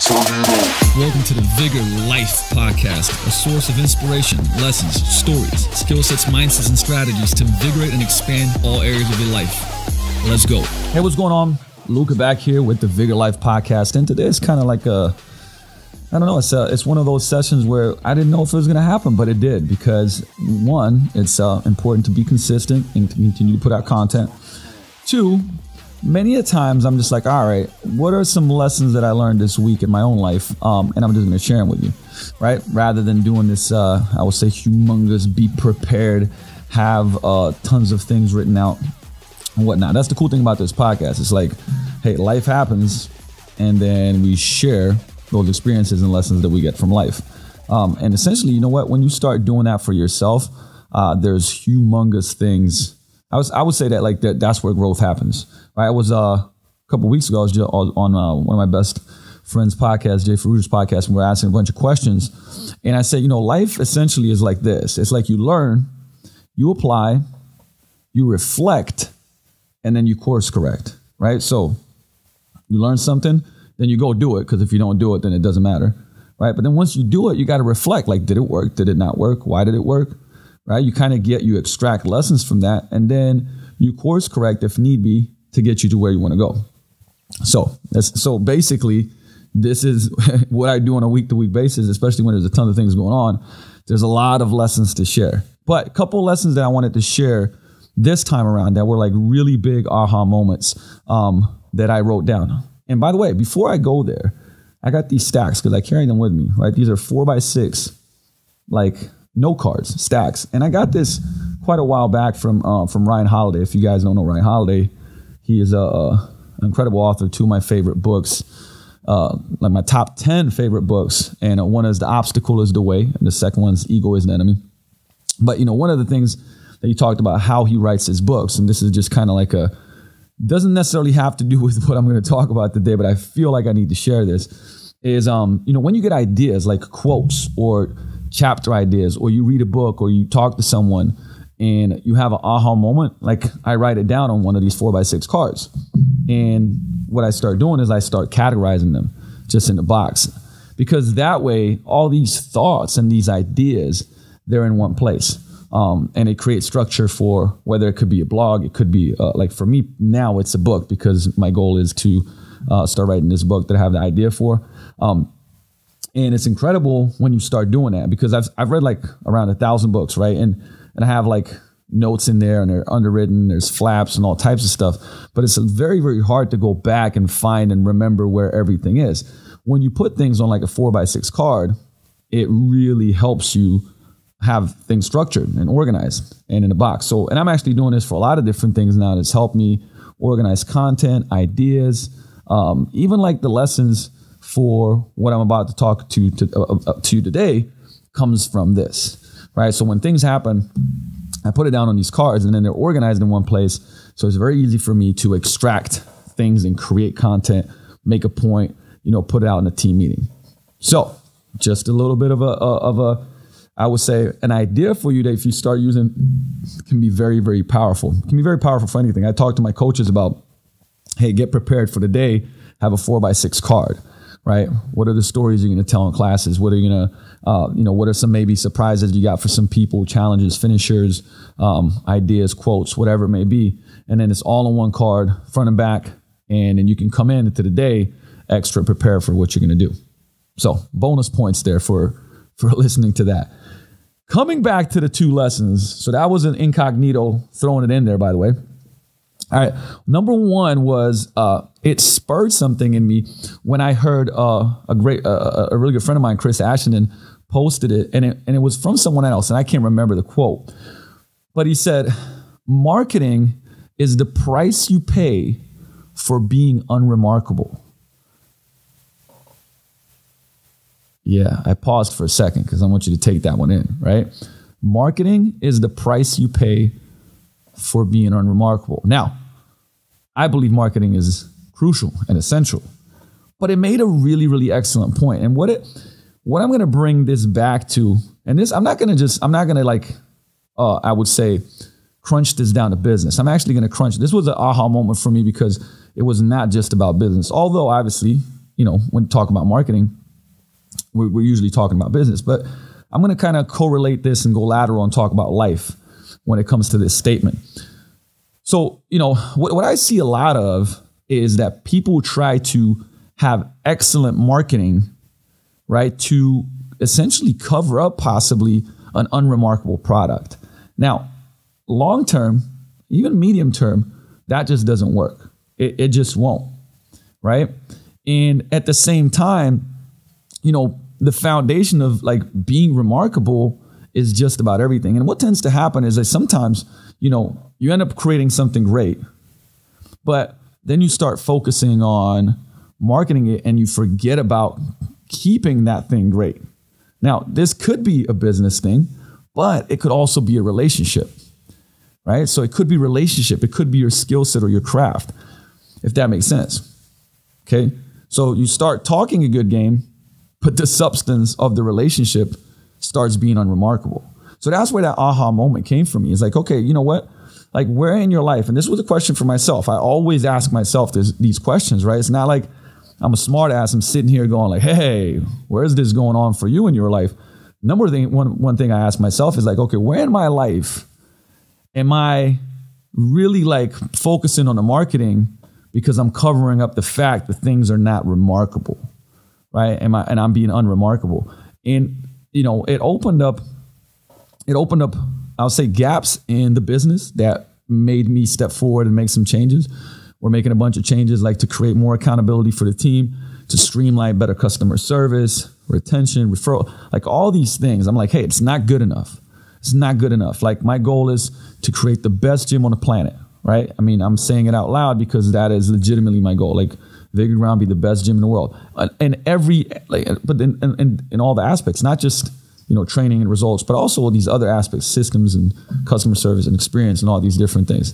Welcome to the Vigor Life Podcast, a source of inspiration, lessons, stories, skill sets, mindsets, and strategies to invigorate and expand all areas of your life. Let's go. Hey, what's going on? Luka back here with the Vigor Life Podcast. And today it's kind of like it's one of those sessions where I didn't know if it was going to happen, but it did, because one, it's important to be consistent and to continue to put out content. Two, many a times I'm just like, all right, what are some lessons that I learned this week in my own life? And I'm just going to share them with you, right? Rather than doing this, I would say humongous, be prepared, have tons of things written out and whatnot. That's the cool thing about this podcast. It's like, hey, life happens, and then we share those experiences and lessons that we get from life. And essentially, you know what? When you start doing that for yourself, there's humongous things. I would say that like that's where growth happens. Right? I was a couple of weeks ago, I was on one of my best friends' podcasts, Jay Ferruger's podcast, and we're asking a bunch of questions. And I said, life essentially is like this. It's like you learn, you apply, you reflect, and then you course correct. Right? So you learn something, then you go do it, because if you don't do it, then it doesn't matter. Right? But then once you do it, you got to reflect. Like, did it work? Did it not work? Why did it work? Right? You extract lessons from that, and then you course correct if need be to get you to where you want to go. So basically, this is what I do on a week-to-week basis, especially when there's a ton of things going on. There's a lot of lessons to share. But a couple of lessons that I wanted to share this time around that were like really big aha moments that I wrote down. And by the way, before I go there, I got these stacks because I carry them with me, right? These are 4x6, like note cards, stacks. And I got this quite a while back from Ryan Holiday. If you guys don't know Ryan Holiday, he is an incredible author. Two of my favorite books, like my top 10 favorite books. And one is The Obstacle is the Way, and the second one is Ego is the Enemy. But, one of the things that he talked about how he writes his books, and this is just kind of like doesn't necessarily have to do with what I'm going to talk about today, but I feel like I need to share this, is, when you get ideas like quotes or chapter ideas, or you read a book, or you talk to someone and you have an aha moment, like I write it down on one of these 4x6 cards. And what I start doing is I start categorizing them just in the box, because that way, all these thoughts and these ideas, they're in one place. And it creates structure for whether it could be a blog, it could be like for me now, it's a book, because my goal is to start writing this book that I have the idea for. And it's incredible when you start doing that, because I've read like around 1,000 books, right? And I have like notes in there, and they're underwritten, there's flaps and all types of stuff. But it's very, very hard to go back and find and remember where everything is. When you put things on like a 4x6 card, it really helps you have things structured and organized and in a box. So, and I'm actually doing this for a lot of different things now. It's helped me organize content, ideas, even like the lessons for what I'm about to talk to you today comes from this, right? So when things happen, I put it down on these cards, and then they're organized in one place. So it's very easy for me to extract things and create content, make a point, put it out in a team meeting. So just a little bit of a I would say an idea for you that if you start using can be very, very powerful. It can be very powerful for anything. I talk to my coaches about, hey, get prepared for the day, have a 4x6 card, right? What are the stories you're going to tell in classes? What are you going to, what are some maybe surprises you got for some people, challenges, finishers, ideas, quotes, whatever it may be. And then it's all on one card, front and back. And then you can come into the day extra prepared for what you're going to do. So bonus points there for listening to that. Coming back to the two lessons. So that was an incognito, throwing it in there, by the way. All right. Number one was it spurred something in me when I heard a really good friend of mine, Chris Ashton, posted it, and it was from someone else, and I can't remember the quote, but he said, "Marketing is the price you pay for being unremarkable." Yeah, I paused for a second because I want you to take that one in, right? Marketing is the price you pay for being unremarkable. Now, I believe marketing is crucial and essential, but it made a really, really excellent point. And what I'm going to bring this back to, and this, I'm not going to like, I would say, crunch this down to business. I'm actually going to crunch. This was an aha moment for me because it was not just about business. Although obviously when talking about marketing, we're usually talking about business. But I'm going to kind of correlate this and go lateral and talk about life when it comes to this statement. So, what I see a lot of is that people try to have excellent marketing, right, to essentially cover up possibly an unremarkable product. Now, long term, even medium term, that just doesn't work. It just won't, right? And at the same time, the foundation of like being remarkable is just about everything. And what tends to happen is that sometimes, you end up creating something great, but then you start focusing on marketing it and you forget about keeping that thing great. Now, this could be a business thing, but it could also be a relationship, right? So it could be relationship. It could be your skill set or your craft, if that makes sense. Okay. So you start talking a good game, but the substance of the relationship starts being unremarkable. So that's where that aha moment came from me. It's like, okay, you know what? Like, where in your life? And this was a question for myself. I always ask myself these questions, right? It's not like I'm a smart ass. I'm sitting here going like, hey, where's this going on for you in your life? One thing I ask myself is like, okay, where in my life am I really like focusing on the marketing because I'm covering up the fact that things are not remarkable, right? And I'm being unremarkable. And, it opened up, I'll say, gaps in the business that made me step forward and make some changes. We're making a bunch of changes like to create more accountability for the team, to streamline better customer service, retention, referral, like all these things. I'm like, hey, it's not good enough. It's not good enough. Like, my goal is to create the best gym on the planet, right? I mean, I'm saying it out loud because that is legitimately my goal. Like, Vigor Ground be the best gym in the world. And but in all the aspects, not just, training and results, but also these other aspects, systems and customer service and experience and all these different things.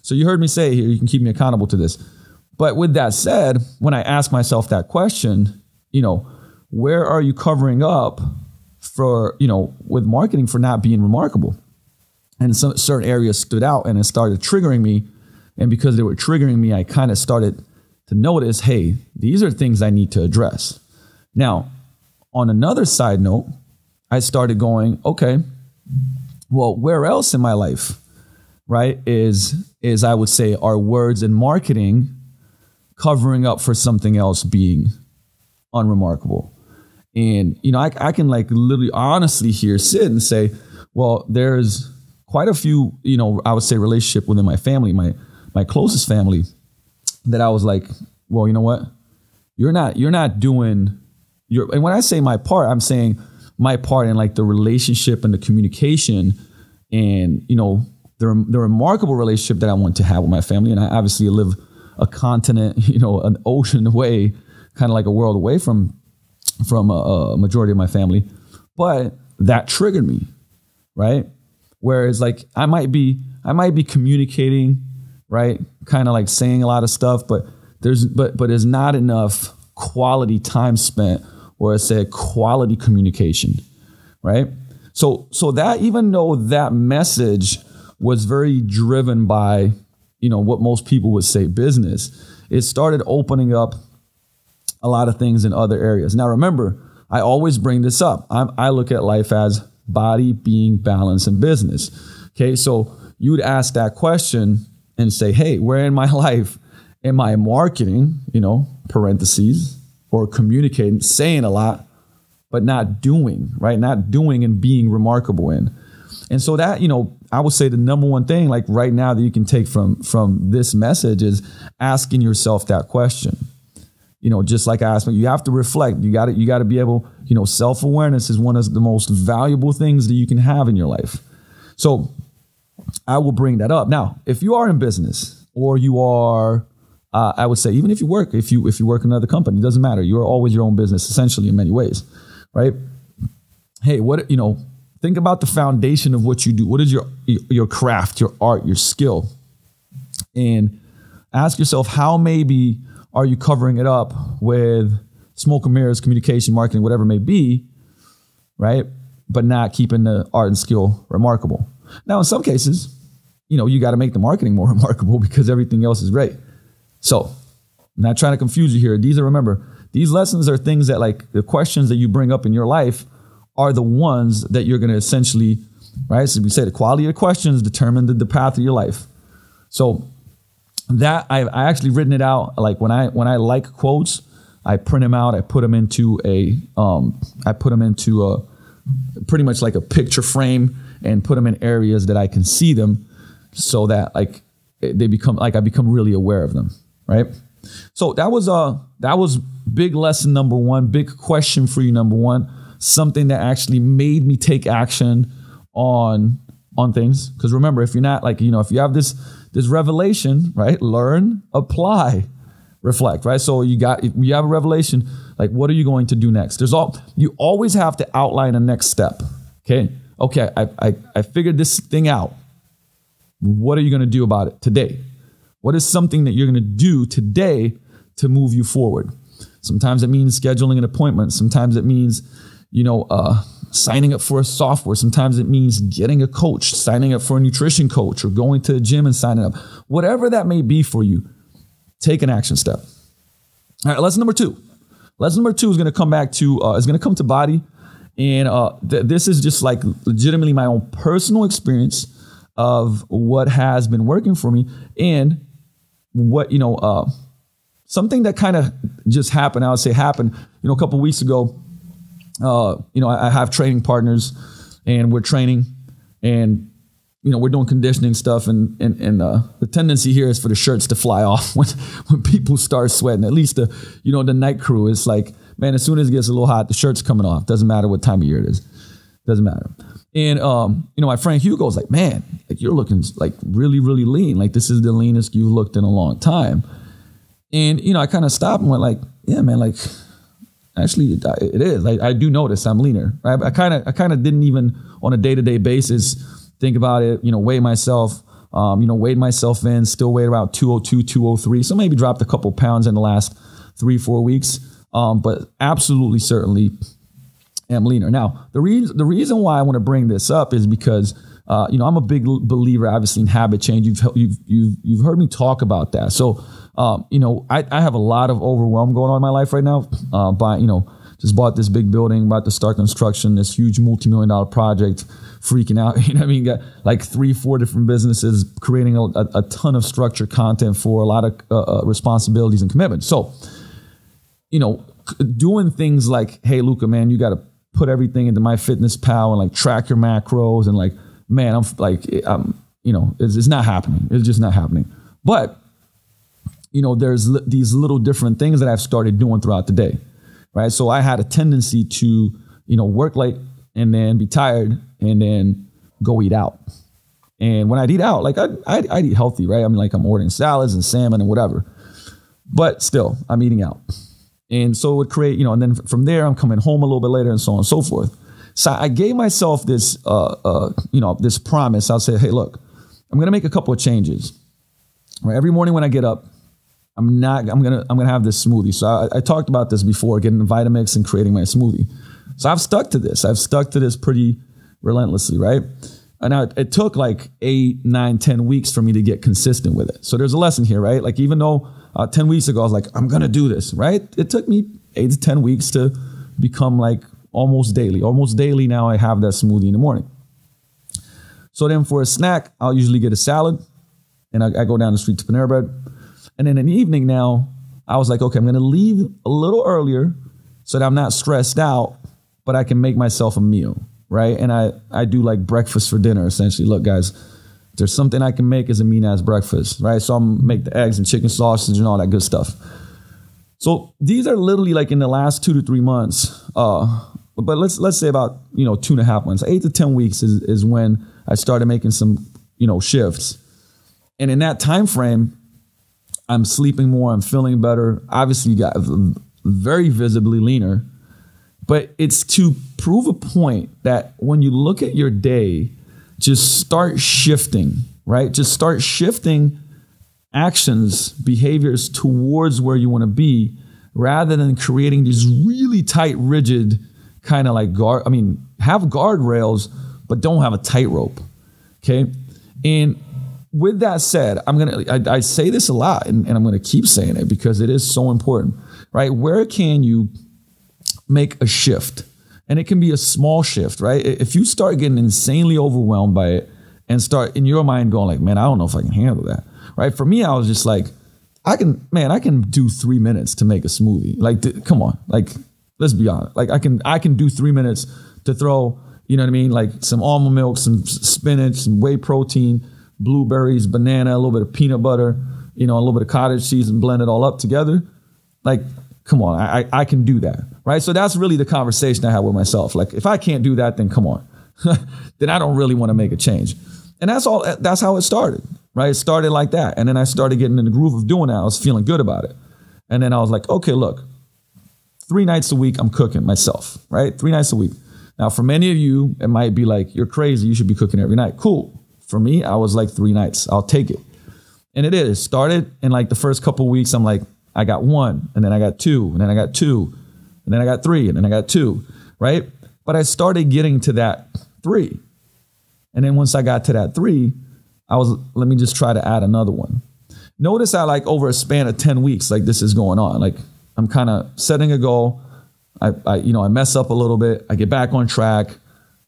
So you heard me say here, you can keep me accountable to this. But with that said, when I ask myself that question, where are you covering up for, with marketing for not being remarkable? And some certain areas stood out and it started triggering me. And because they were triggering me, I kind of started to notice, hey, these are things I need to address. Now, on another side note, I started going, okay, well, where else in my life, right, is I would say are words and marketing covering up for something else being unremarkable? And, I can like literally honestly here sit and say, well, there's quite a few, I would say relationship within my family, my closest family, that I was like, well, you know what? You're not doing your, and when I say my part, I'm saying my part in like the relationship and the communication and, the remarkable relationship that I want to have with my family. And I obviously live a continent, an ocean away, kind of like a world away from a majority of my family. But that triggered me, right? Whereas like I might be communicating, right? Kind of like saying a lot of stuff, but there's not enough quality time spent, or I say quality communication, right? So that, even though that message was very driven by, what most people would say business, it started opening up a lot of things in other areas. Now, remember, I always bring this up. I look at life as body, being, balance, and business. Okay, so you would ask that question and say, hey, where in my life am I marketing, parentheses, or communicating, saying a lot, but not doing, right? Not doing and being remarkable in. And so that, I would say the number one thing, like right now, that you can take from this message is asking yourself that question. Just like I asked, you have to reflect. You got to be able, self-awareness is one of the most valuable things that you can have in your life. So I will bring that up. Now, if you are in business, or you are, I would say, even if you work in another company, it doesn't matter. You're always your own business, essentially, in many ways, right? Hey, think about the foundation of what you do. What is your craft, your art, your skill? And ask yourself, how maybe are you covering it up with smoke and mirrors, communication, marketing, whatever it may be, right? But not keeping the art and skill remarkable. Now, in some cases, you got to make the marketing more remarkable because everything else is great. So I'm not trying to confuse you here. These these lessons are things that, like, the questions that you bring up in your life are the ones that you're going to essentially, right? So we say the quality of questions determine the path of your life. So that I actually written it out. Like when I like quotes, I print them out. I put them into a pretty much like a picture frame and put them in areas that I can see them, so that like they become like I become really aware of them. Right. So that was big lesson number one, big question for you number one, something that actually made me take action on things. Because remember, if you're not like, if you have this revelation, right, learn, apply, reflect, right? So you have a revelation, like what are you going to do next? You always have to outline a next step. Okay, I figured this thing out. What are you going to do about it today? What is something that you're going to do today to move you forward? Sometimes it means scheduling an appointment. Sometimes it means, signing up for a software. Sometimes it means getting a coach, signing up for a nutrition coach, or going to the gym and signing up. Whatever that may be for you, take an action step. All right, lesson number two. Lesson number two is going to come back to, is going to come to body. And this is just like legitimately my own personal experience of what has been working for me, and what, something that kind of just happened. I would say happened, a couple of weeks ago. I have training partners, and we're training, and we're doing conditioning stuff, and the tendency here is for the shirts to fly off when people start sweating. At least the night crew is like, man, as soon as it gets a little hot, the shirt's coming off. Doesn't matter what time of year it is. Doesn't matter. And my friend Hugo's like, man, like you're looking like really, really lean. Like this is the leanest you've looked in a long time. And I kind of stopped and went like, yeah, man, like actually it is. Like I do notice I'm leaner. Right? I kind of didn't even on a day-to-day basis think about it. Weigh myself. Weighed myself in. Still weighed around 202, 203. So maybe dropped a couple pounds in the last 3-4 weeks. But absolutely, certainly am leaner. Now, the reason why I want to bring this up is because I'm a big believer, obviously, in habit change. You've heard me talk about that. So I have a lot of overwhelm going on in my life right now. Just bought this big building, about to start construction, this huge multi-million-dollar project, freaking out. Got like 3-4 different businesses, creating a ton of structured content for a lot of responsibilities and commitments. So, doing things like, hey, Luka, man, you got to put everything into MyFitnessPal and like track your macros, and like, man, it's not happening. It's just not happening. But, there's these little different things that I've started doing throughout the day, right? So I had a tendency to, work late and then be tired and then go eat out. And when I'd eat out, like I'd eat healthy, right? I'm ordering salads and salmon and whatever, but still I'm eating out. And so it would create, and then from there, I'm coming home a little bit later and so on and so forth. So I gave myself this, this promise. I'll say, hey, look, I'm going to make a couple of changes. Right? Every morning when I get up, I'm going to have this smoothie. So I talked about this before, getting the Vitamix and creating my smoothie. So I've stuck to this. Pretty relentlessly, right? And it took like 8, 9, 10 weeks for me to get consistent with it. So there's a lesson here, right? Like even though 10 weeks ago, I was like, I'm going to do this, right? It took me 8 to 10 weeks to become like almost daily. Almost daily now I have that smoothie in the morning. So then for a snack, I'll usually get a salad, and I go down the street to Panera Bread. And then in the evening now, I was like, okay, I'm going to leave a little earlier so that I'm not stressed out, but I can make myself a meal, right? And I do like breakfast for dinner, essentially. Look, guys, if there's something I can make as a mean-ass breakfast, right? So I'm make the eggs and chicken sausage and all that good stuff. So these are literally like in the last 2 to 3 months, but let's say about 2.5 months, 8 to 10 weeks is when I started making some shifts. And in that time frame, I'm sleeping more, I'm feeling better. Obviously, got very visibly leaner, but it's to prove a point that when you look at your day, just start shifting, right? Just start shifting actions, behaviors towards where you want to be, rather than creating these really tight, rigid kind of like have guardrails, but don't have a tightrope. Okay. And with that said, I say this a lot, and I'm going to keep saying it because it is so important. right? Where can you make a shift? And it can be a small shift, right? If you start getting insanely overwhelmed by it and start in your mind going like, man, I don't know if I can handle that, right? For me, I was just like, I can do 3 minutes to make a smoothie. Like, come on, like, let's be honest. Like, I can do 3 minutes to throw, you know what I mean? Like some almond milk, some spinach, some whey protein, blueberries, banana, a little bit of peanut butter, you know, a little bit of cottage cheese and blend it all up together. Like, come on, I can do that, right? So that's really the conversation I had with myself. Like, if I can't do that, then come on, then I don't really want to make a change. And that's how it started, right? It started like that. And then I started getting in the groove of doing that. I was feeling good about it. And then I was like, okay, look, 3 nights a week, I'm cooking myself, right? 3 nights a week. Now, for many of you, it might be like, you're crazy. You should be cooking every night. Cool. For me, I was like 3 nights. I'll take it. And it is. Started in like the first couple of weeks, I'm like, I got 1, and then I got 2, and then I got 2, and then I got 3, and then I got 2, right? But I started getting to that 3. And then once I got to that 3, let me just try to add another one. Notice how like over a span of 10 weeks, like this is going on. Like I'm kind of setting a goal. I mess up a little bit. I get back on track.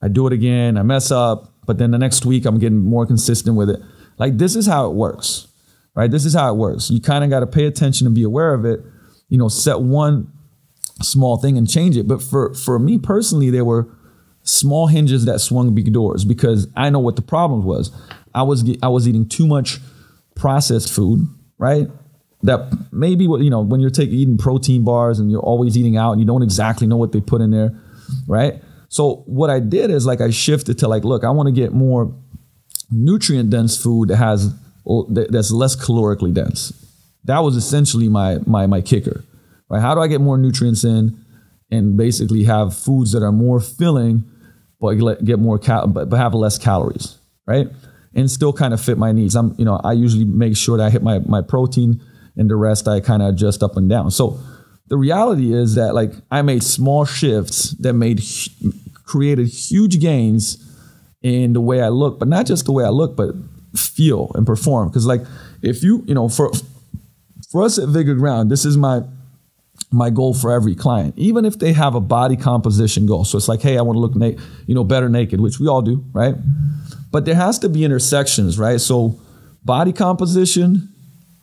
I do it again. I mess up. But then the next week I'm getting more consistent with it. Like this is how it works, right? This is how it works. You kind of got to pay attention and be aware of it. You know, set one small thing and change it. But for me personally, there were small hinges that swung big doors because I know what the problem was. I was eating too much processed food, right? That maybe when you're eating protein bars and you're always eating out and you don't exactly know what they put in there, right? So what I did is like I shifted to like, look, I want to get more nutrient dense food that's less calorically dense. That was essentially my kicker, right? How do I get more nutrients in and basically have foods that are more filling, but get more but have less calories, right? And still kind of fit my needs. I usually make sure that I hit my protein, and the rest I kind of adjust up and down. So the reality is that like I made small shifts that created huge gains in the way I look, but not just the way I look, but feel and perform. Because like if for us at Vigor Ground, this is my goal for every client, even if they have a body composition goal. So it's like, hey, I want to look better naked, which we all do, right? But there has to be intersections, right? So body composition,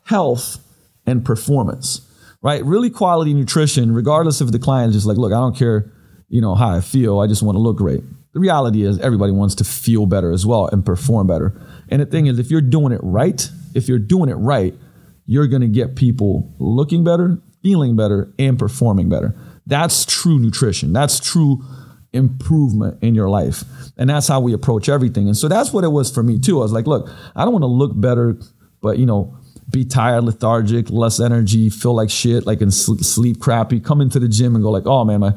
health, and performance, right? Really quality nutrition, regardless if the client is just like, look, I don't care, how I feel. I just want to look great. The reality is everybody wants to feel better as well and perform better. And the thing is, if you're doing it right, you're going to get people looking better, feeling better, and performing better. That's true nutrition. That's true improvement in your life. And that's how we approach everything. And so that's what it was for me too. I was like, look, I don't want to look better, but be tired, lethargic, less energy, feel like shit, like and sleep crappy, come into the gym and go like, oh man, my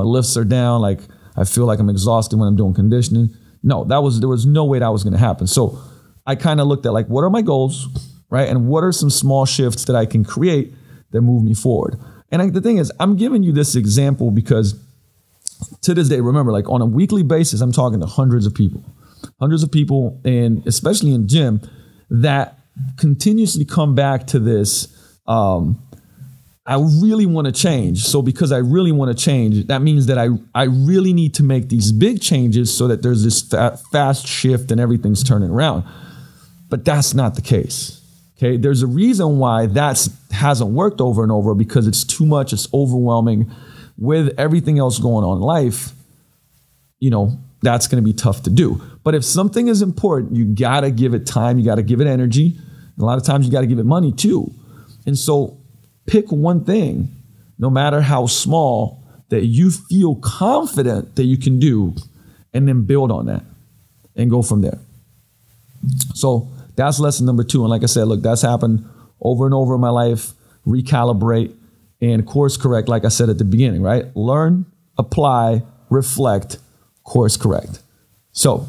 lifts are down. Like I feel like I'm exhausted when I'm doing conditioning. No, there was no way that was going to happen. So I kind of looked at like, what are my goals, right? And what are some small shifts that I can create that move me forward? And the thing is, I'm giving you this example because to this day, remember, like on a weekly basis, I'm talking to hundreds of people, and especially in gym that continuously come back to this. I really want to change. So because I really want to change, that means that I really need to make these big changes so that there's this fast shift and everything's turning around. But that's not the case. Okay, there's a reason why that hasn't worked over and over, because it's too much. It's overwhelming with everything else going on in life. That's going to be tough to do. But if something is important, you got to give it time. You got to give it energy. And a lot of times you got to give it money too. And so pick one thing, no matter how small, that you feel confident that you can do, and then build on that and go from there. So that's lesson number 2. And like I said, look, that's happened over and over in my life. Recalibrate and course correct, like I said at the beginning, right? Learn, apply, reflect, course correct. So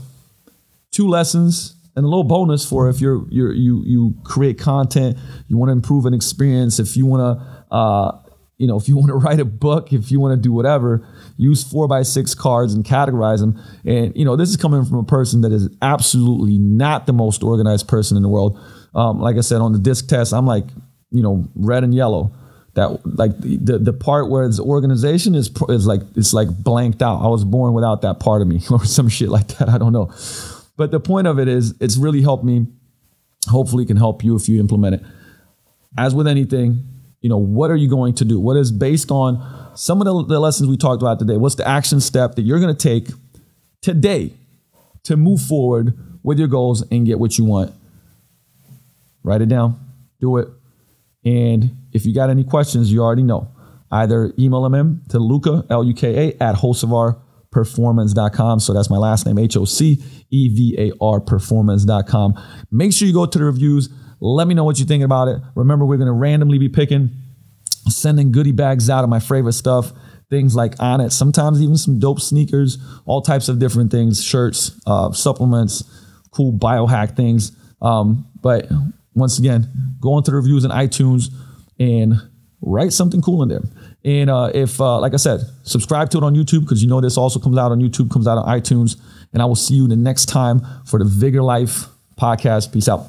2 lessons and a little bonus for if you create content, you want to improve an experience, if you want to if you want to write a book, if you want to do whatever, use 4x6 cards and categorize them. And this is coming from a person that is absolutely not the most organized person in the world. Like I said, on the disc test, I'm like red and yellow. that like the part where it's organization is like, it's like blanked out. I was born without that part of me or some shit like that. I don't know. But the point of it is it's really helped me. Hopefully it can help you if you implement it. As with anything, what are you going to do? What is based on some of the lessons we talked about today? What's the action step that you're going to take today to move forward with your goals and get what you want? Write it down, do it. And if you got any questions, you already know. Either email them in to Luka, Luka, at hocevarperformance.com. So that's my last name, Hocevar performance.com. Make sure you go to the reviews. Let me know what you think about it. Remember, we're going to randomly be sending goodie bags out of my favorite stuff. Things like on it, sometimes even some dope sneakers, all types of different things, shirts, supplements, cool biohack things. But once again, go into the reviews in iTunes and write something cool in there. And if, like I said, subscribe to it on YouTube, because this also comes out on YouTube, comes out on iTunes. And I will see you the next time for the Vigor Life podcast. Peace out.